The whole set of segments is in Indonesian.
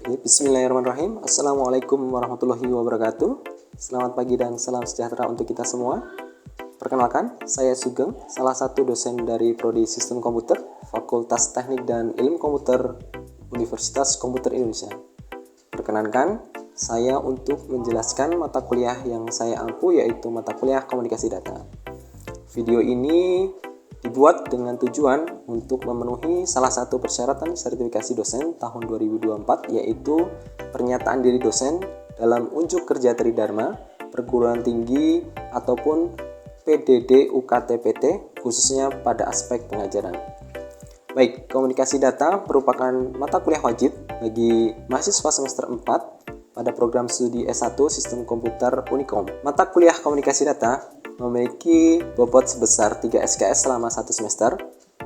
Bismillahirrahmanirrahim. Assalamualaikum warahmatullahi wabarakatuh. Selamat pagi dan salam sejahtera untuk kita semua. Perkenalkan, saya Sugeng, salah satu dosen dari Prodi Sistem Komputer, Fakultas Teknik dan Ilmu Komputer, Universitas Komputer Indonesia. Perkenankan, saya untuk menjelaskan mata kuliah yang saya ampu, yaitu mata kuliah Komunikasi Data. Video ini dibuat dengan tujuan untuk memenuhi salah satu persyaratan sertifikasi dosen tahun 2024, yaitu pernyataan diri dosen dalam unjuk kerja tridharma, perguruan tinggi ataupun PDD UKT-PT, khususnya pada aspek pengajaran. Baik, komunikasi data merupakan mata kuliah wajib bagi mahasiswa semester 4 pada program studi S1 Sistem Komputer Unicom. Mata kuliah komunikasi data memiliki bobot sebesar 3 SKS selama 1 semester.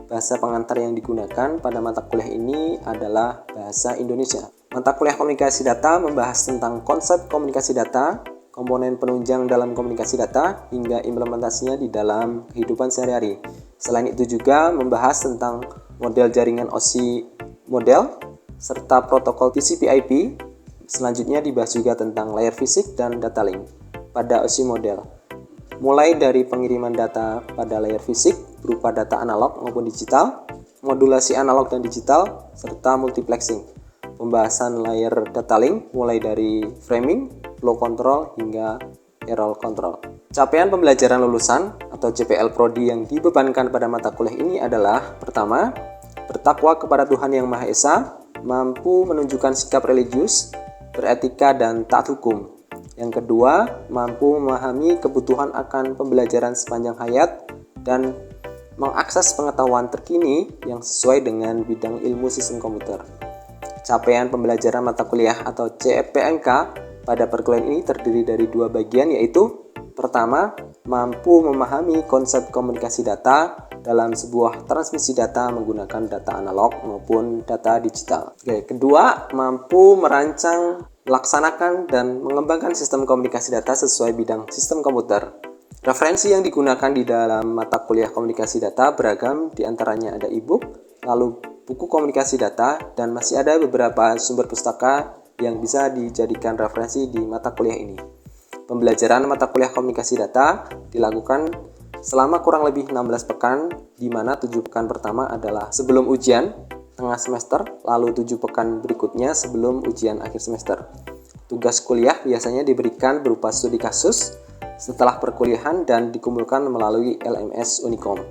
Bahasa pengantar yang digunakan pada mata kuliah ini adalah bahasa Indonesia. Mata kuliah komunikasi data membahas tentang konsep komunikasi data, komponen penunjang dalam komunikasi data, hingga implementasinya di dalam kehidupan sehari-hari. Selain itu juga membahas tentang model jaringan OSI model, serta protokol TCP/IP. Selanjutnya dibahas juga tentang layer fisik dan data link pada OSI model. Mulai dari pengiriman data pada layer fisik berupa data analog maupun digital, modulasi analog dan digital, serta multiplexing. Pembahasan layer data link mulai dari framing, flow control, hingga error control. Capaian pembelajaran lulusan atau JPL Prodi yang dibebankan pada mata kuliah ini adalah: pertama, bertakwa kepada Tuhan Yang Maha Esa, mampu menunjukkan sikap religius, beretika dan taat hukum. Yang kedua, mampu memahami kebutuhan akan pembelajaran sepanjang hayat dan mengakses pengetahuan terkini yang sesuai dengan bidang ilmu sistem komputer. Capaian pembelajaran mata kuliah atau CPMK pada perkuliahan ini terdiri dari 2 bagian, yaitu: pertama, mampu memahami konsep komunikasi data dalam sebuah transmisi data menggunakan data analog maupun data digital. Kedua, mampu merancang, melaksanakan, dan mengembangkan sistem komunikasi data sesuai bidang sistem komputer. Referensi yang digunakan di dalam mata kuliah komunikasi data beragam, diantaranya ada e-book, lalu buku komunikasi data, dan masih ada beberapa sumber pustaka yang bisa dijadikan referensi di mata kuliah ini. Pembelajaran mata kuliah komunikasi data dilakukan selama kurang lebih 16 pekan, di mana 7 pekan pertama adalah sebelum ujian tengah semester, lalu 7 pekan berikutnya sebelum ujian akhir semester. Tugas kuliah biasanya diberikan berupa studi kasus setelah perkuliahan dan dikumpulkan melalui LMS Unicom.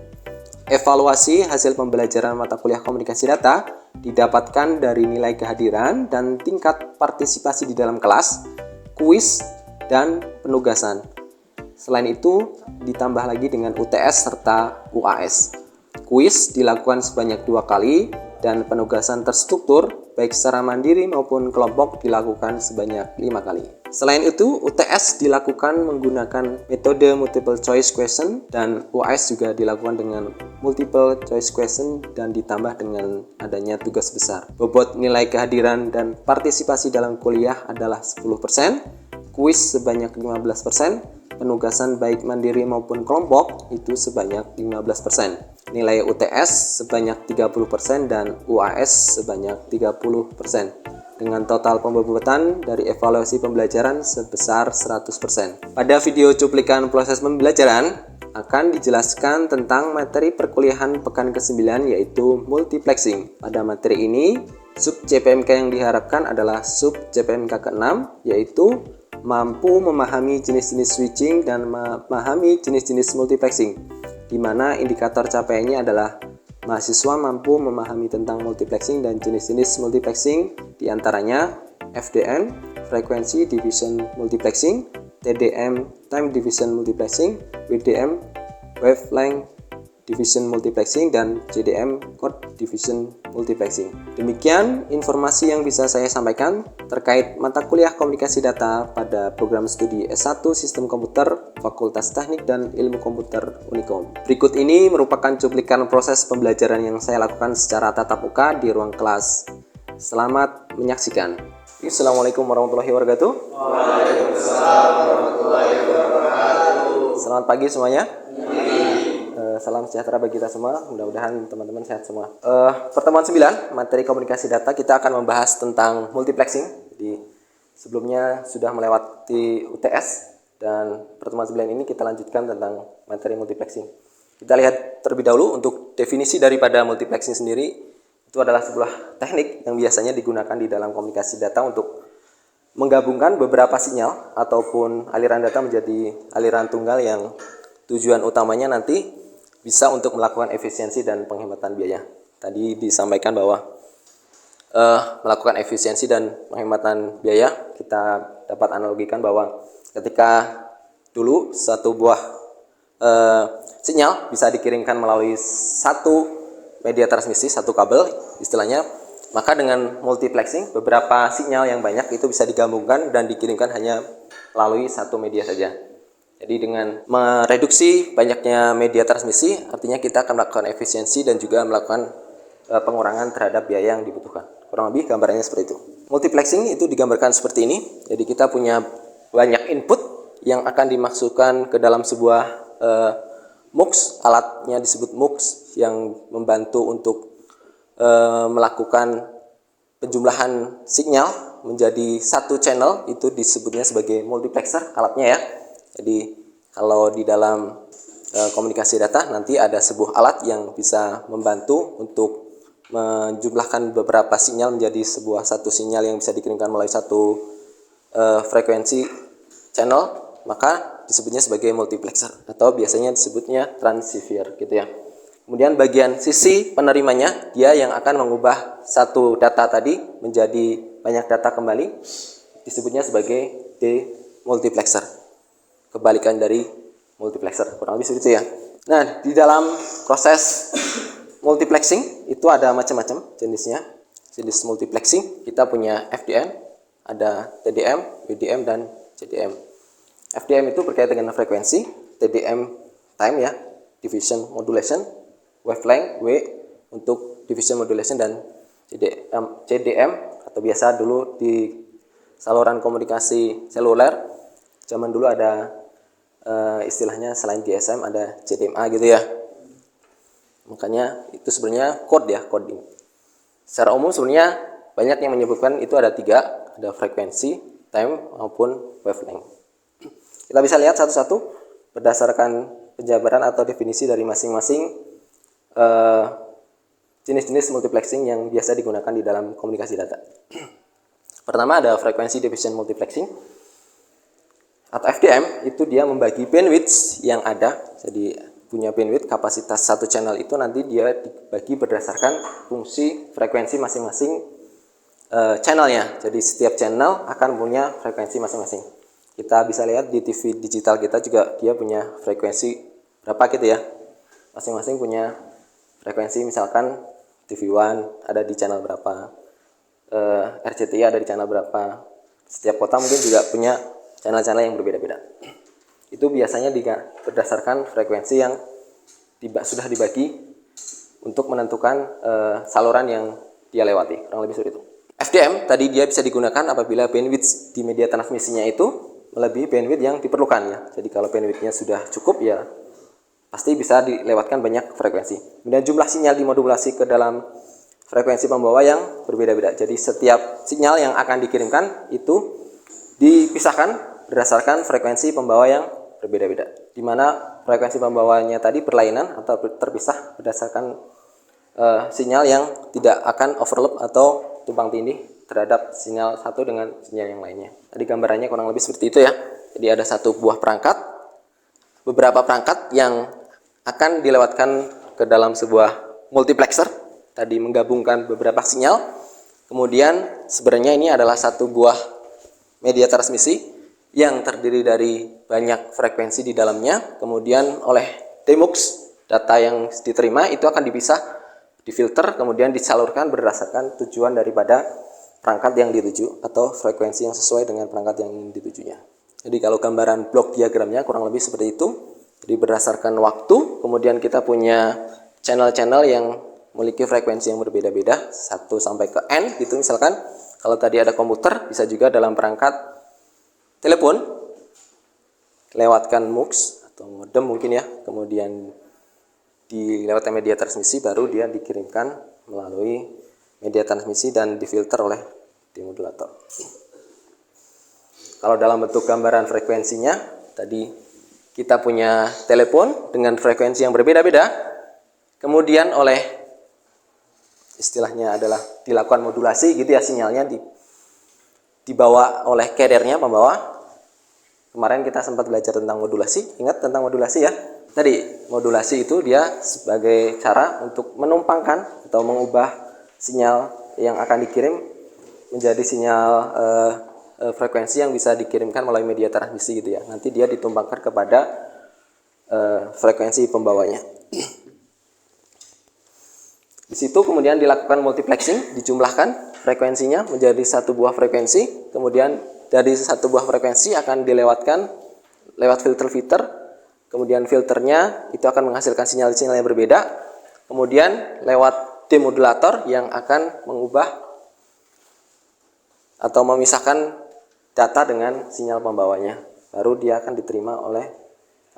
Evaluasi hasil pembelajaran mata kuliah komunikasi data didapatkan dari nilai kehadiran dan tingkat partisipasi di dalam kelas, kuis, dan penugasan. Selain itu, ditambah lagi dengan UTS serta UAS. Kuis dilakukan sebanyak 2 kali, dan penugasan terstruktur baik secara mandiri maupun kelompok dilakukan sebanyak 5 kali. Selain itu, UTS dilakukan menggunakan metode multiple choice question, dan UAS juga dilakukan dengan multiple choice question dan ditambah dengan adanya tugas besar. Bobot nilai kehadiran dan partisipasi dalam kuliah adalah 10%, kuis sebanyak 15%, penugasan baik mandiri maupun kelompok itu sebanyak 15%. Nilai UTS sebanyak 30% dan UAS sebanyak 30%. Dengan total pembobotan dari evaluasi pembelajaran sebesar 100%. Pada video cuplikan proses pembelajaran akan dijelaskan tentang materi perkuliahan pekan ke-9, yaitu multiplexing. Pada materi ini, sub CPMK yang diharapkan adalah sub CPMK ke-6, yaitu mampu memahami jenis-jenis switching dan memahami jenis-jenis multiplexing, di mana indikator capaiannya adalah mahasiswa mampu memahami tentang multiplexing dan jenis-jenis multiplexing, diantaranya FDM, Frequency Division Multiplexing, TDM, Time Division Multiplexing, WDM, Wavelength Division Multiplexing, dan JDM, Code Division Multiplexing. Demikian informasi yang bisa saya sampaikan terkait mata kuliah komunikasi data pada program studi S1 Sistem Komputer, Fakultas Teknik dan Ilmu Komputer Unicom. Berikut ini merupakan cuplikan proses pembelajaran yang saya lakukan secara tatap muka di ruang kelas. Selamat menyaksikan. Assalamualaikum warahmatullahi wabarakatuh. Waalaikumsalam warahmatullahi wabarakatuh. Selamat pagi semuanya. Salam sejahtera bagi kita semua. Mudah-mudahan teman-teman sehat semua. Pertemuan 9, materi komunikasi data, kita akan membahas tentang multiplexing. Jadi sebelumnya sudah melewati UTS dan pertemuan 9 ini kita lanjutkan tentang materi multiplexing. Kita lihat terlebih dahulu untuk definisi daripada multiplexing sendiri. Itu adalah sebuah teknik yang biasanya digunakan di dalam komunikasi data untuk menggabungkan beberapa sinyal ataupun aliran data menjadi aliran tunggal yang tujuan utamanya nanti bisa untuk melakukan efisiensi dan penghematan biaya. Tadi disampaikan bahwa melakukan efisiensi dan penghematan biaya, kita dapat analogikan bahwa ketika dulu satu buah sinyal bisa dikirimkan melalui satu media transmisi, satu kabel istilahnya, maka dengan multiplexing beberapa sinyal yang banyak itu bisa digabungkan dan dikirimkan hanya melalui satu media saja. Jadi dengan mereduksi banyaknya media transmisi, artinya kita akan melakukan efisiensi dan juga melakukan pengurangan terhadap biaya yang dibutuhkan. Kurang lebih gambarannya seperti itu. Multiplexing itu digambarkan seperti ini. Jadi kita punya banyak input yang akan dimasukkan ke dalam sebuah MUX, alatnya disebut MUX, yang membantu untuk melakukan penjumlahan sinyal menjadi satu channel. Itu disebutnya sebagai multiplexer alatnya ya. Jadi kalau di dalam komunikasi data nanti ada sebuah alat yang bisa membantu untuk menjumlahkan beberapa sinyal menjadi sebuah satu sinyal yang bisa dikirimkan melalui satu frekuensi channel, maka disebutnya sebagai multiplexer atau biasanya disebutnya transceiver gitu ya. Kemudian bagian sisi penerimanya, dia yang akan mengubah satu data tadi menjadi banyak data kembali, disebutnya sebagai demultiplexer. Kebalikan dari multiplexer, kurang lebih seperti itu ya. Nah, di dalam proses multiplexing itu ada macam-macam jenisnya. Jenis multiplexing kita punya FDM, ada TDM, WDM, dan CDM. FDM itu berkaitan dengan frekuensi, TDM time ya, division modulation, wavelength W untuk division modulation, dan CDM atau biasa dulu di saluran komunikasi seluler zaman dulu ada istilahnya selain GSM ada CDMA gitu ya. Makanya itu sebenarnya coding. Secara umum sebenarnya banyak yang menyebutkan itu ada 3, ada frekuensi, time, maupun wavelength. Kita bisa lihat satu-satu berdasarkan penjabaran atau definisi dari masing-masing jenis-jenis multiplexing yang biasa digunakan di dalam komunikasi data. Pertama ada frekuensi division multiplexing atau FDM, itu dia membagi bandwidth yang ada. Jadi punya bandwidth kapasitas satu channel itu nanti dia dibagi berdasarkan fungsi frekuensi masing-masing channelnya. Jadi setiap channel akan punya frekuensi masing-masing. Kita bisa lihat di TV digital kita juga dia punya frekuensi berapa gitu ya. Masing-masing punya frekuensi, misalkan TV One ada di channel berapa, RCTI ada di channel berapa. Setiap kota mungkin juga punya channel-channel yang berbeda-beda. Itu biasanya berdasarkan frekuensi yang sudah dibagi untuk menentukan saluran yang dia lewati. Kurang lebih seperti itu. FDM tadi dia bisa digunakan apabila bandwidth di media transmisinya itu melebihi bandwidth yang diperlukan ya. Jadi kalau bandwidthnya sudah cukup ya pasti bisa dilewatkan banyak frekuensi. Kemudian jumlah sinyal dimodulasi ke dalam frekuensi pembawa yang berbeda-beda. Jadi setiap sinyal yang akan dikirimkan itu dipisahkan berdasarkan frekuensi pembawa yang berbeda-beda, di mana frekuensi pembawanya tadi berlainan atau terpisah berdasarkan sinyal yang tidak akan overlap atau tumpang tindih terhadap sinyal satu dengan sinyal yang lainnya. Tadi gambarannya kurang lebih seperti itu ya. Jadi ada satu buah perangkat, beberapa perangkat yang akan dilewatkan ke dalam sebuah multiplexer, tadi menggabungkan beberapa sinyal. Kemudian sebenarnya ini adalah satu buah media transmisi yang terdiri dari banyak frekuensi di dalamnya. Kemudian oleh demux, data yang diterima itu akan dipisah, difilter, kemudian disalurkan berdasarkan tujuan daripada perangkat yang dituju atau frekuensi yang sesuai dengan perangkat yang ingin ditujunya. Jadi kalau gambaran blok diagramnya kurang lebih seperti itu. Jadi berdasarkan waktu, kemudian kita punya channel-channel yang memiliki frekuensi yang berbeda-beda 1 sampai ke N gitu. Misalkan kalau tadi ada komputer, bisa juga dalam perangkat telepon lewatkan MUX atau modem mungkin ya, kemudian dilewati media transmisi, baru dia dikirimkan melalui media transmisi dan difilter oleh demodulator. Kalau dalam bentuk gambaran frekuensinya, tadi kita punya telepon dengan frekuensi yang berbeda-beda, kemudian oleh istilahnya adalah dilakukan modulasi gitu ya, sinyalnya dibawa oleh carrier-nya, pembawa. Kemarin kita sempat belajar tentang modulasi, ingat tentang modulasi ya? Tadi modulasi itu dia sebagai cara untuk menumpangkan atau mengubah sinyal yang akan dikirim menjadi sinyal frekuensi yang bisa dikirimkan melalui media transmisi gitu ya. Nanti dia ditumpangkan kepada frekuensi pembawanya. Di situ kemudian dilakukan multiplexing, dijumlahkan frekuensinya menjadi satu buah frekuensi, kemudian dari satu buah frekuensi akan dilewatkan lewat filter-filter, kemudian filternya itu akan menghasilkan sinyal-sinyal yang berbeda, kemudian lewat demodulator yang akan mengubah atau memisahkan data dengan sinyal pembawanya, baru dia akan diterima oleh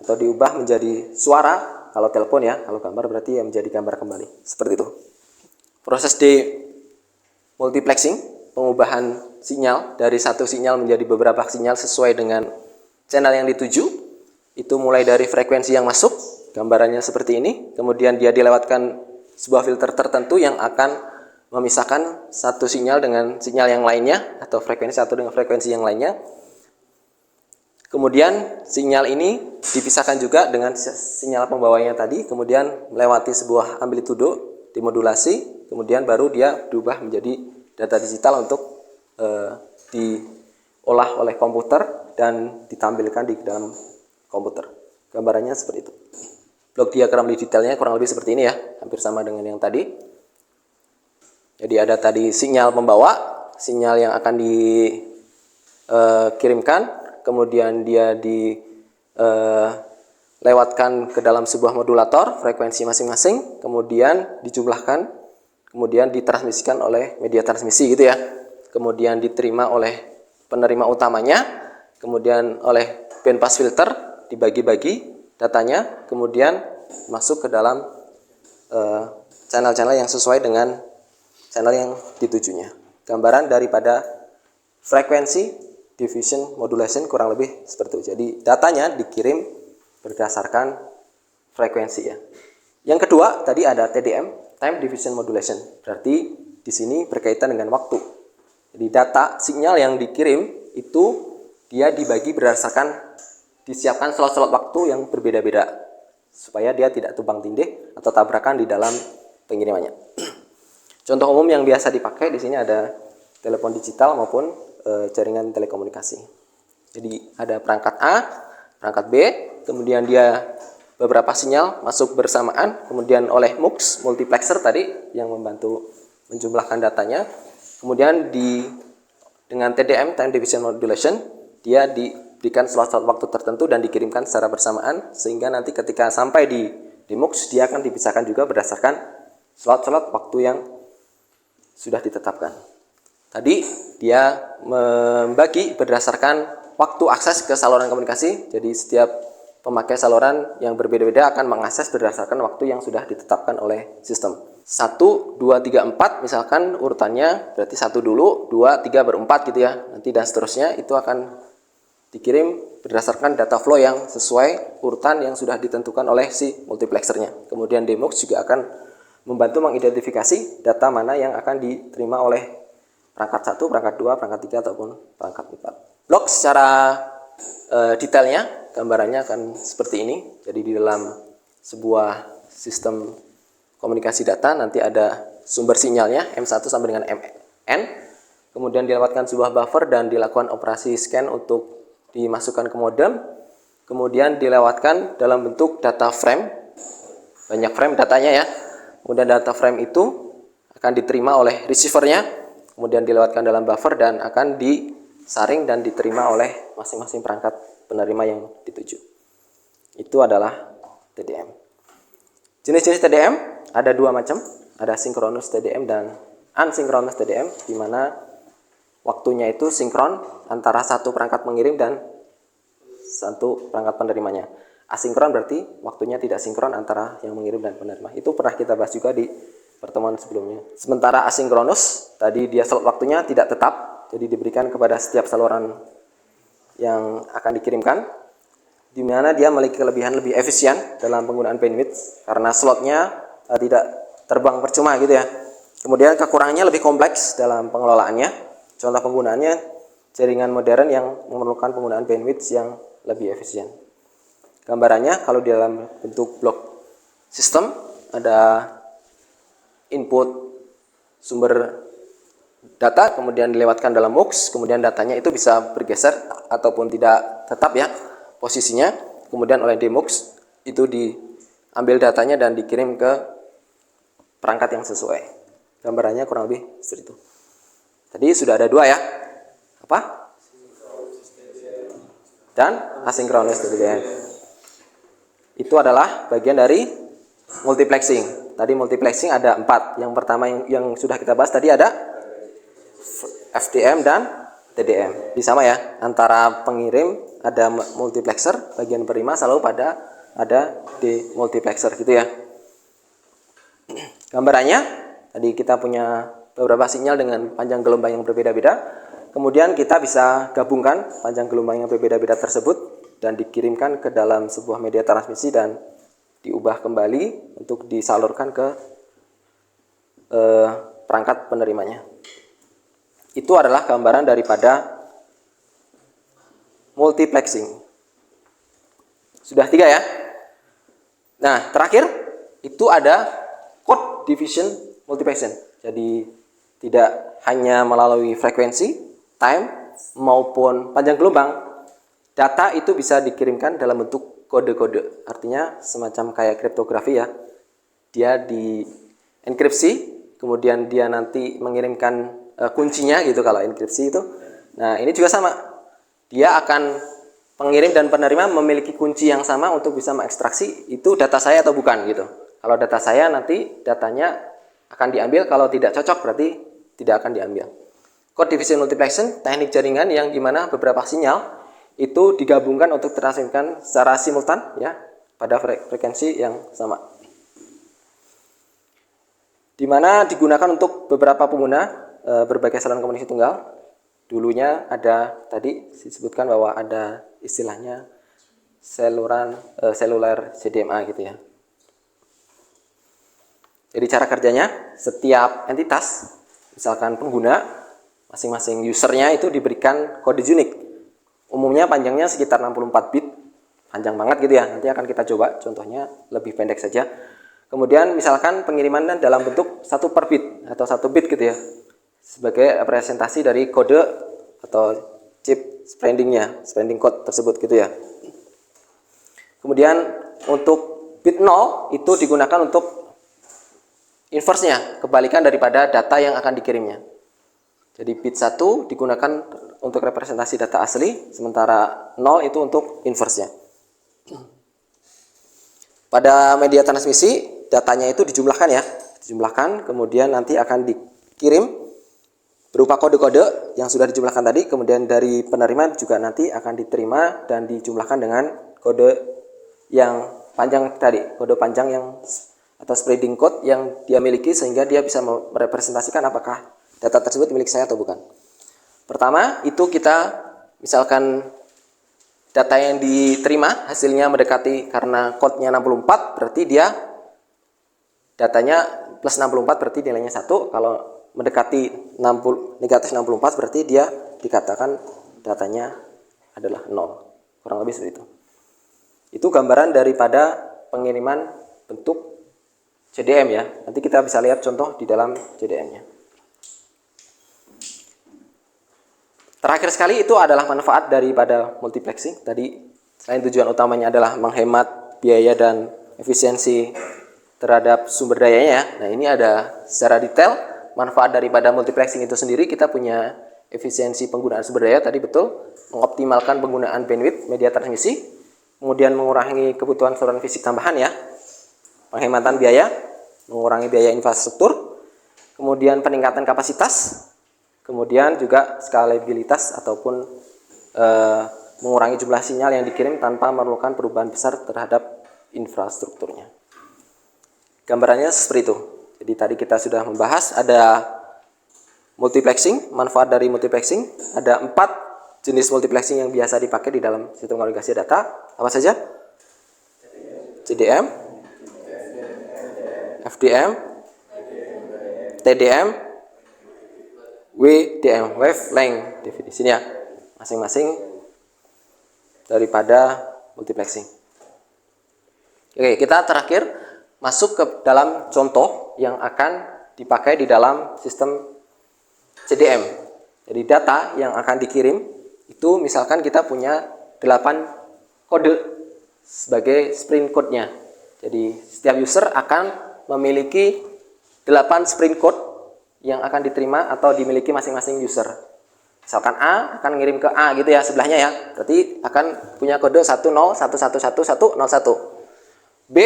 atau diubah menjadi suara. Kalau telepon ya, kalau gambar berarti ya menjadi gambar kembali. Seperti itu. Proses demultiplexing, pengubahan sinyal dari satu sinyal menjadi beberapa sinyal sesuai dengan channel yang dituju. Itu mulai dari frekuensi yang masuk, gambarannya seperti ini. Kemudian dia dilewatkan sebuah filter tertentu yang akan memisahkan satu sinyal dengan sinyal yang lainnya, atau frekuensi satu dengan frekuensi yang lainnya. Kemudian sinyal ini dipisahkan juga dengan sinyal pembawanya tadi, kemudian melewati sebuah amplitudo dimodulasi, kemudian baru dia berubah menjadi data digital untuk diolah oleh komputer dan ditampilkan di dalam komputer. Gambarannya seperti itu. Blok diagram lebih detailnya kurang lebih seperti ini ya, hampir sama dengan yang tadi. Jadi ada tadi sinyal pembawa, sinyal yang akan dikirimkan, kemudian dia dilewatkan ke dalam sebuah modulator frekuensi masing-masing, kemudian dijumlahkan, kemudian ditransmisikan oleh media transmisi gitu ya, kemudian diterima oleh penerima utamanya, kemudian oleh bandpass filter dibagi-bagi datanya, kemudian masuk ke dalam channel-channel yang sesuai dengan channel yang ditujunya. Gambaran daripada frekuensi diffusion modulation kurang lebih seperti itu. Jadi datanya dikirim berdasarkan frekuensi ya. Yang kedua tadi ada TDM, time diffusion modulation. Berarti di sini berkaitan dengan waktu. Jadi data sinyal yang dikirim itu dia dibagi berdasarkan disiapkan slot-slot waktu yang berbeda-beda supaya dia tidak tumpang tindih atau tabrakan di dalam pengirimannya. Contoh umum yang biasa dipakai di sini ada telepon digital maupun jaringan telekomunikasi. Jadi ada perangkat A, perangkat B, kemudian dia beberapa sinyal masuk bersamaan, kemudian oleh MUX multiplexer tadi yang membantu menjumlahkan datanya, kemudian dengan TDM time division modulation dia diberikan slot-slot waktu tertentu dan dikirimkan secara bersamaan, sehingga nanti ketika sampai di MUX dia akan dipisahkan juga berdasarkan slot-slot waktu yang sudah ditetapkan. Tadi dia membagi berdasarkan waktu akses ke saluran komunikasi. Jadi setiap pemakai saluran yang berbeda-beda akan mengakses berdasarkan waktu yang sudah ditetapkan oleh sistem. 1, 2, 3, 4 misalkan urutannya, berarti 1 dulu, 2, 3 baru 4 gitu ya. Nanti dan seterusnya itu akan dikirim berdasarkan data flow yang sesuai urutan yang sudah ditentukan oleh si multiplexernya. Kemudian DMUX juga akan membantu mengidentifikasi data mana yang akan diterima oleh perangkat 1, perangkat 2, perangkat 3, ataupun perangkat 4. Blok secara detailnya, gambarannya akan seperti ini. Jadi di dalam sebuah sistem komunikasi data, nanti ada sumber sinyalnya, M1 sampai dengan MN. Kemudian dilewatkan sebuah buffer dan dilakukan operasi scan untuk dimasukkan ke modem. Kemudian dilewatkan dalam bentuk data frame, banyak frame datanya ya. Kemudian data frame itu akan diterima oleh receivernya, kemudian dilewatkan dalam buffer dan akan disaring dan diterima oleh masing-masing perangkat penerima yang dituju. Itu adalah TDM. Jenis-jenis TDM ada dua macam, ada synchronous TDM dan asynchronous TDM, di mana waktunya itu sinkron antara satu perangkat pengirim dan satu perangkat penerimanya. Asinkron berarti waktunya tidak sinkron antara yang mengirim dan penerima. Itu pernah kita bahas juga di pertemuan sebelumnya. Sementara asinkronus, tadi dia slot waktunya tidak tetap, jadi diberikan kepada setiap saluran yang akan dikirimkan, di mana dia memiliki kelebihan lebih efisien dalam penggunaan bandwidth karena slotnya tidak terbang percuma gitu ya. Kemudian kekurangannya lebih kompleks dalam pengelolaannya. Contoh penggunaannya jaringan modern yang memerlukan penggunaan bandwidth yang lebih efisien. Gambarannya kalau di dalam bentuk blok sistem ada input sumber data, kemudian dilewatkan dalam MUX, kemudian datanya itu bisa bergeser ataupun tidak tetap ya posisinya, kemudian oleh DMUX itu diambil datanya dan dikirim ke perangkat yang sesuai. Gambarannya kurang lebih seperti itu. Tadi sudah ada dua ya, apa? Dan asinkronus DDN. Itu adalah bagian dari multiplexing. Tadi multiplexing ada 4. Yang pertama yang sudah kita bahas tadi ada FDM dan TDM. Sama ya, antara pengirim ada multiplexer, bagian penerima selalu ada demultiplexer gitu ya. Gambarannya tadi kita punya beberapa sinyal dengan panjang gelombang yang berbeda-beda. Kemudian kita bisa gabungkan panjang gelombang yang berbeda-beda tersebut dan dikirimkan ke dalam sebuah media transmisi dan diubah kembali untuk disalurkan ke perangkat penerimanya. Itu adalah gambaran daripada multiplexing. Sudah 3 ya. Nah, terakhir itu ada code division multiplexing. Jadi tidak hanya melalui frekuensi, time, maupun panjang gelombang, data itu bisa dikirimkan dalam bentuk kode-kode. Artinya semacam kayak kriptografi ya. Dia dienkripsi, kemudian dia nanti mengirimkan kuncinya gitu kalau enkripsi itu. Nah, ini juga sama. Dia akan pengirim dan penerima memiliki kunci yang sama untuk bisa mengekstraksi itu data saya atau bukan gitu. Kalau data saya nanti datanya akan diambil, kalau tidak cocok berarti tidak akan diambil. Code division multiplexing teknik jaringan yang dimana beberapa sinyal itu digabungkan untuk transmitkan secara simultan ya pada frekuensi yang sama. Dimana digunakan untuk beberapa pengguna berbagai saluran komunikasi tunggal. Dulunya ada tadi disebutkan bahwa ada istilahnya seluler CDMA gitu ya. Jadi cara kerjanya, setiap entitas, misalkan pengguna, masing-masing usernya itu diberikan kode unik. Umumnya panjangnya sekitar 64 bit, panjang banget gitu ya. Nanti akan kita coba, contohnya lebih pendek saja. Kemudian misalkan pengiriman dalam bentuk 1 per bit atau 1 bit gitu ya, sebagai representasi dari kode atau chip spreading code tersebut gitu ya. Kemudian untuk bit 0 itu digunakan untuk inverse-nya, kebalikan daripada data yang akan dikirimnya. Jadi bit 1 digunakan untuk representasi data asli, sementara 0 itu untuk inverse-nya. Pada media transmisi, datanya itu dijumlahkan ya, kemudian nanti akan dikirim berupa kode-kode yang sudah dijumlahkan tadi, kemudian dari penerima juga nanti akan diterima dan dijumlahkan dengan kode yang panjang tadi, kode panjang yang atau spreading code yang dia miliki sehingga dia bisa merepresentasikan apakah data tersebut milik saya atau bukan. Pertama, itu kita misalkan data yang diterima hasilnya mendekati karena code-nya 64, berarti dia datanya plus 64 berarti nilainya 1. Kalau mendekati negatif 64 berarti dia dikatakan datanya adalah 0. Kurang lebih seperti itu. Itu gambaran daripada pengiriman bentuk CDM ya. Nanti kita bisa lihat contoh di dalam CDM-nya. Terakhir sekali itu adalah manfaat daripada multiplexing. Tadi selain tujuan utamanya adalah menghemat biaya dan efisiensi terhadap sumber dayanya. Nah, ini ada secara detail manfaat daripada multiplexing itu sendiri. Kita punya efisiensi penggunaan sumber daya tadi betul, mengoptimalkan penggunaan bandwidth media transmisi, kemudian mengurangi kebutuhan saluran fisik tambahan ya, penghematan biaya, mengurangi biaya infrastruktur, kemudian peningkatan kapasitas, kemudian juga skalabilitas ataupun mengurangi jumlah sinyal yang dikirim tanpa memerlukan perubahan besar terhadap infrastrukturnya. Gambarannya seperti itu. Jadi tadi kita sudah membahas ada multiplexing, manfaat dari multiplexing. Ada 4 jenis multiplexing yang biasa dipakai di dalam sistem komunikasi data. Apa saja? CDM, FDM, TDM, WDM, wavelength definisinya masing-masing daripada multiplexing. Oke, kita terakhir masuk ke dalam contoh yang akan dipakai di dalam sistem CDM. Jadi data yang akan dikirim itu misalkan kita punya 8 kode sebagai sprint code-nya. Jadi setiap user akan memiliki 8 sprint code yang akan diterima atau dimiliki masing-masing user. Misalkan A akan ngirim ke A gitu ya, sebelahnya ya. Berarti akan punya kode 10111101. B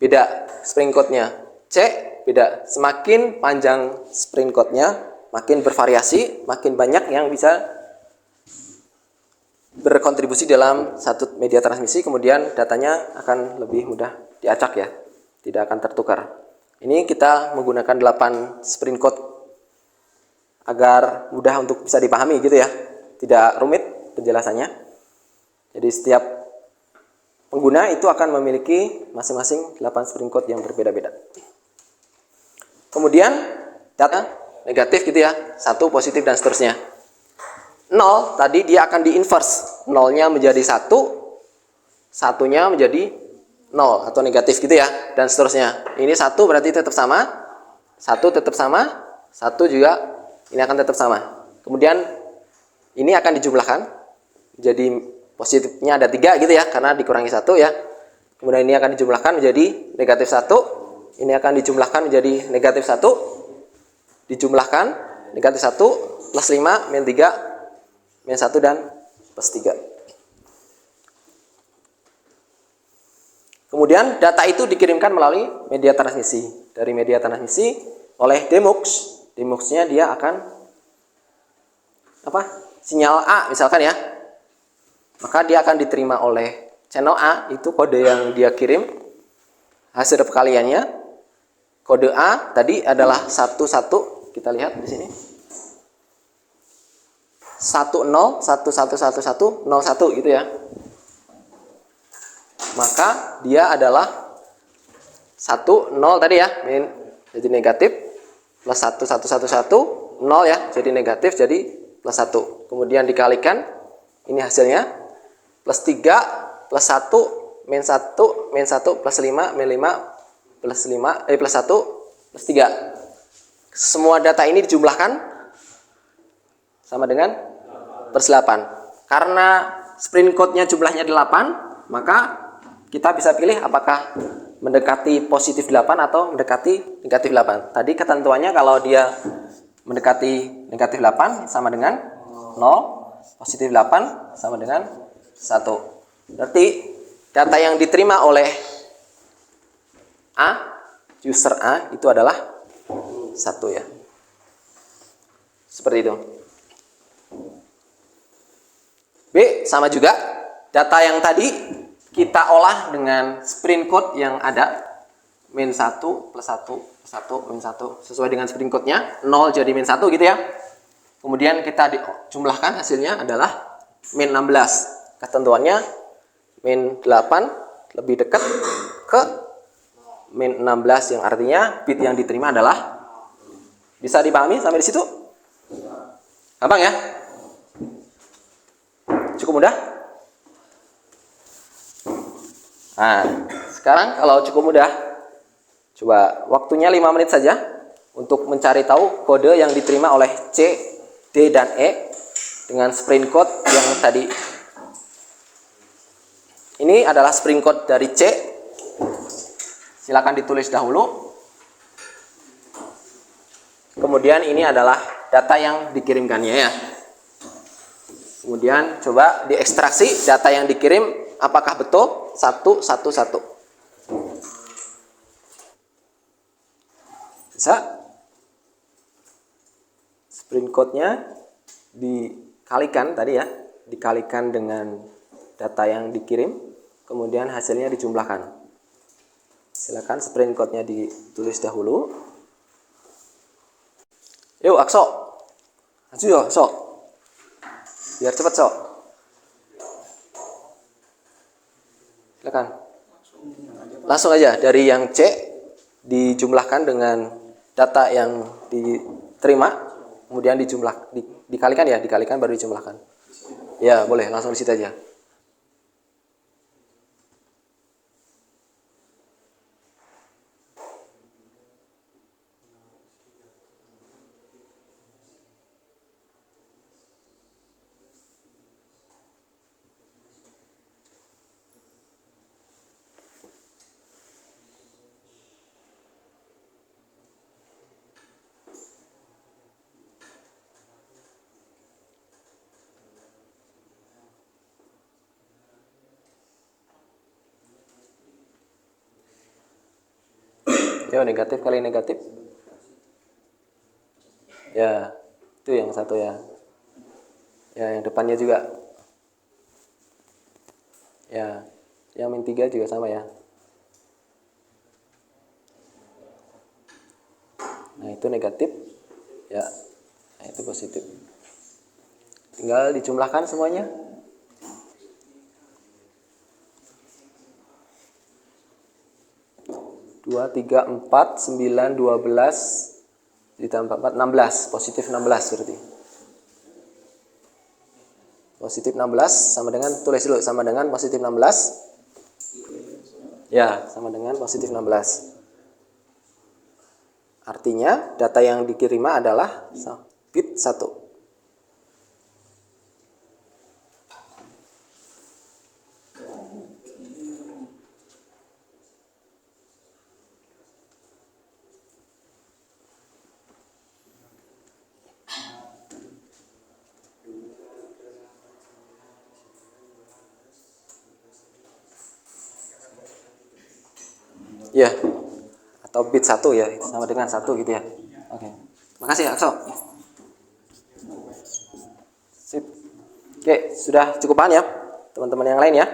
beda sprint code-nya. C beda. Semakin panjang sprint code-nya, makin bervariasi, makin banyak yang bisa berkontribusi dalam satu media transmisi, kemudian datanya akan lebih mudah diacak ya, tidak akan tertukar. Ini kita menggunakan 8 sprint code agar mudah untuk bisa dipahami gitu ya, tidak rumit penjelasannya. Jadi setiap pengguna itu akan memiliki masing-masing 8 sprint code yang berbeda-beda. Kemudian data negatif gitu ya, 1 positif dan seterusnya. 0 tadi dia akan di-inverse, 0-nya menjadi 1, 1-nya menjadi 0 atau negatif gitu ya, dan seterusnya. Ini 1 berarti tetap sama, 1 tetap sama, 1 juga ini akan tetap sama. Kemudian ini akan dijumlahkan, jadi positifnya ada 3 gitu ya, karena dikurangi 1 ya. Kemudian ini akan dijumlahkan menjadi negatif 1, ini akan dijumlahkan menjadi negatif 1, dijumlahkan negatif 1 plus 5 min 3 min 1 dan plus 3. Kemudian data itu dikirimkan melalui media transmisi. Dari media transmisi oleh demux. Demuxnya dia akan sinyal A misalkan ya. Maka dia akan diterima oleh channel A, itu kode yang dia kirim. Hasil perkaliannya kode A tadi adalah 11, kita lihat di sini. 10111101 gitu ya. Maka dia adalah 10 tadi ya, jadi negatif, plus 1111 0 ya, jadi negatif, jadi plus 1. Kemudian dikalikan, ini hasilnya plus 3 plus 1 min 1 min 1 plus 5 min 5 plus 5 plus 1 plus 3. Semua data ini dijumlahkan sama dengan plus 8. Karena sprint code-nya jumlahnya 8, maka kita bisa pilih apakah mendekati positif 8 atau mendekati negatif 8. Tadi ketentuannya kalau dia mendekati negatif 8 sama dengan 0, positif 8 sama dengan 1. Berarti data yang diterima oleh A, user A itu adalah 1 ya. Seperti itu. B sama juga, data yang tadi kita olah dengan sprint code yang ada min 1 plus 1 plus 1 min 1 sesuai dengan sprint code-nya 0 jadi min 1 gitu ya. Kemudian kita dijumlahkan, hasilnya adalah min 16. Ketentuannya min 8 lebih dekat ke min 16 yang artinya bit yang diterima adalah, bisa dipahami sampai di situ? Gampang ya? Cukup mudah? Nah, sekarang kalau cukup mudah, coba waktunya 5 menit saja untuk mencari tahu kode yang diterima oleh C, D, dan E dengan sprint code yang tadi. Ini adalah sprint code dari C. Silakan ditulis dahulu. Kemudian ini adalah data yang dikirimkannya ya. Kemudian coba diekstraksi data yang dikirim apakah betul 111. Bisa? Sprint code-nya dikalikan tadi ya. dikalikan dengan data yang dikirim, kemudian hasilnya dijumlahkan. Silakan sprint code-nya ditulis dahulu. Yuk, Akso. Maju yo, Sok. Biar cepat, Sok. Silakan. Langsung aja dari yang C dijumlahkan dengan data yang diterima, kemudian dikalikan ya, dikalikan baru dijumlahkan. Ya, boleh langsung di situ aja. Yo, negatif kali negatif. Ya, itu yang satu ya. Ya, yang depannya juga. Ya, yang min 3 juga sama ya. Nah, itu negatif. Ya, nah, itu positif. Tinggal dijumlahkan semuanya. Dua, 3, 4, 9, 12 ditambah 4, 16, positif 16 berarti. Positif 16 sama dengan, tulis dulu, sama dengan positif 16. Ya, sama dengan positif 16. Artinya data yang dikirima adalah bit 1. Ya, atau bit 1 ya, sama dengan 1 gitu ya. Oke. Makasih Akso. Sip. Oke, sudah cukup paham ya teman-teman yang lain ya.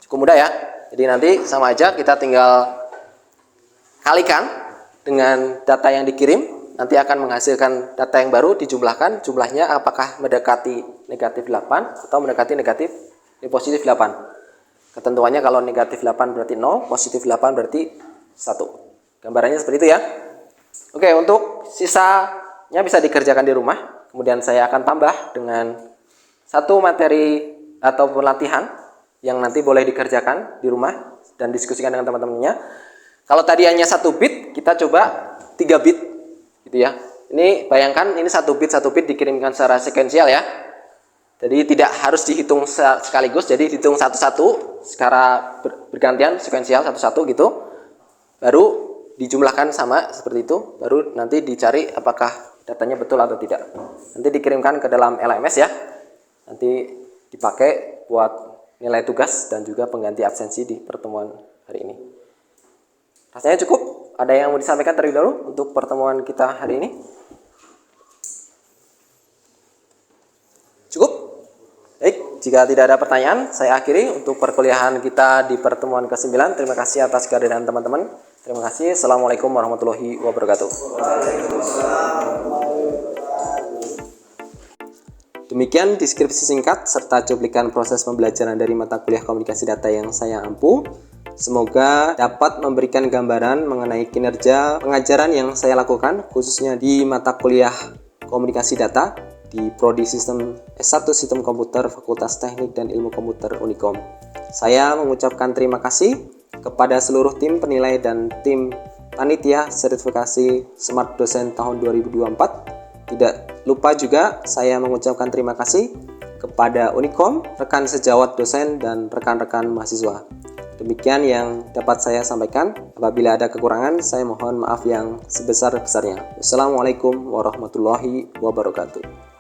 Cukup mudah ya. Jadi nanti sama aja, kita tinggal kalikan dengan data yang dikirim, nanti akan menghasilkan data yang baru, dijumlahkan, jumlahnya apakah mendekati negatif 8 atau mendekati positif 8. Ketentuannya kalau negatif 8 berarti 0, positif 8 berarti 1. Gambarannya seperti itu ya. Oke, untuk sisanya bisa dikerjakan di rumah. Kemudian saya akan tambah dengan satu materi atau latihan yang nanti boleh dikerjakan di rumah dan diskusikan dengan teman-temannya. Kalau tadi hanya 1 bit, kita coba 3 bit gitu ya. Ini bayangkan ini 1 bit dikirimkan secara sekuensial ya. Jadi tidak harus dihitung sekaligus, jadi dihitung satu-satu secara bergantian, sekuensial satu-satu gitu. Baru dijumlahkan sama seperti itu, baru nanti dicari apakah datanya betul atau tidak. Nanti dikirimkan ke dalam LMS ya. Nanti dipakai buat nilai tugas dan juga pengganti absensi di pertemuan hari ini. Rasanya cukup? Ada yang mau disampaikan terlebih dahulu untuk pertemuan kita hari ini? Cukup? Baik, jika tidak ada pertanyaan, saya akhiri untuk perkuliahan kita di pertemuan ke-9. Terima kasih atas kehadiran teman-teman. Terima kasih. Assalamualaikum warahmatullahi wabarakatuh. Demikian deskripsi singkat serta cuplikan proses pembelajaran dari mata kuliah komunikasi data yang saya ampu. Semoga dapat memberikan gambaran mengenai kinerja pengajaran yang saya lakukan, khususnya di mata kuliah komunikasi data di Prodi Sistem S1 Sistem Komputer Fakultas Teknik dan Ilmu Komputer Unikom. Saya mengucapkan terima kasih kepada seluruh tim penilai dan tim panitia sertifikasi Smart Dosen tahun 2024. Tidak lupa juga saya mengucapkan terima kasih kepada Unikom, rekan sejawat dosen dan rekan-rekan mahasiswa. Demikian yang dapat saya sampaikan. Apabila ada kekurangan, saya mohon maaf yang sebesar-besarnya. Wassalamualaikum warahmatullahi wabarakatuh.